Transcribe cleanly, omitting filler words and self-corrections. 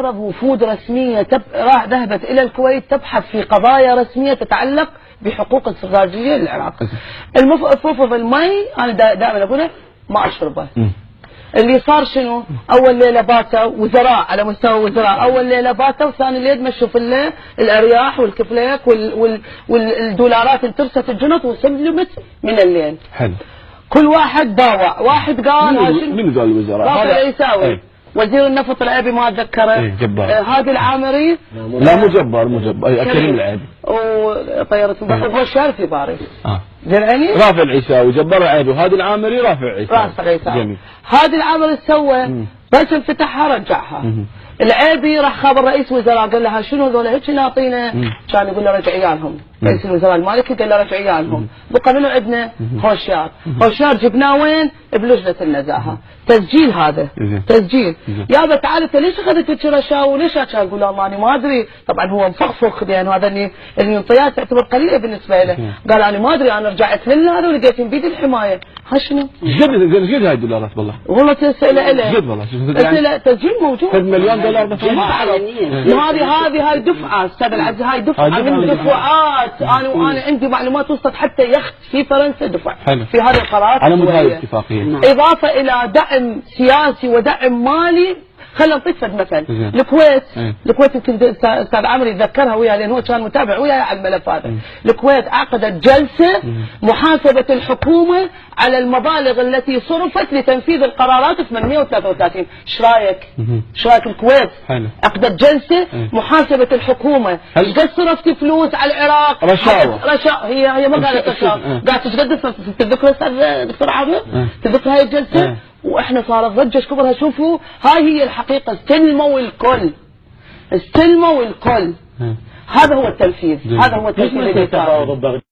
وفود رسمية ذهبت إلى الكويت تبحث في قضايا رسمية تتعلق بحقوق السرداجية للعراق. المفروض المي أنا دائما أقولها ما أشربه. اللي صار شنو؟ أول ليلة باتوا وزراء على مستوى وزراء، أول ليلة باتوا وثاني ليلة مشوا في الليل الأرياح والكفليك والدولارات انترست الجنط وسلمت من الليل. حلو. كل واحد باوع، واحد قال من قال الوزراء؟ رافع العيساوي. وزير النفط العيبي ما اتذكره. جبار. هادي العامري. لا مو جبار كريم العيبي. وطيرة هو الشارع في باريس. درعني؟ رافع العيساوي جبار العيبي وهادي العامري رافع العيساوي. جميل. هادي العامري سوى بس انفتحها رجعها. العيبي راح خابر رئيس وزراء قال لها شنو هذول هيك ناطينا؟ كان يقول له رجعي لهم. رئيس الوزراء المالكي قال له رجعي لهم. بقى منو عندنا؟ هوشيار جبناه وين؟ بلجنة النزاهة. تسجيل هذا تسجيل. يابا تعال انت ليش اخذت هيك رشاوى وليش كان يقول له ماني ما ادري. طبعا هو مفخفخ لان هذا اللي الانطيات تعتبر قليله بالنسبه له. قال انا ما ادري انا رجعت لنا ولقيتهم بيد الحمايه. ها شنو؟ قد هاي الدولارات والله تسأله له جد والله تسجيل موجود. مليون دولار بس هاي دفعه استاذ العزيز، هاي دفعه من دفعات. انا عندي معلومات وصلت حتى يخت في فرنسا دفع في هذه القرارات على مود هاي الاتفاقيه. اضافه الى دعم سياسي ودعم مالي. خلينا نعطيك فد مثل. الكويت يمكن استاذ عمرو يتذكرها وياه لان هو كان متابع وياي على الملف هذا. الكويت عقدت جلسه محاسبه الحكومه على المبالغ التي صرفت لتنفيذ القرارات 833. ايش رايك؟ ايش رايك الكويت عقدت جلسه محاسبه الحكومه؟ ايش قد صرفتي فلوس على العراق؟ رشاوى. هي ما قالت رشاوى، قالت ايش قد تتذكر استاذ دكتور عامر؟ تتذكر هاي الجلسه؟ واحنا صارت ضجه كبرها. شوفوا هاي هي الحقيقه، استلموا الكل. هذا هو التنفيذ، هذا هو التنفيذ.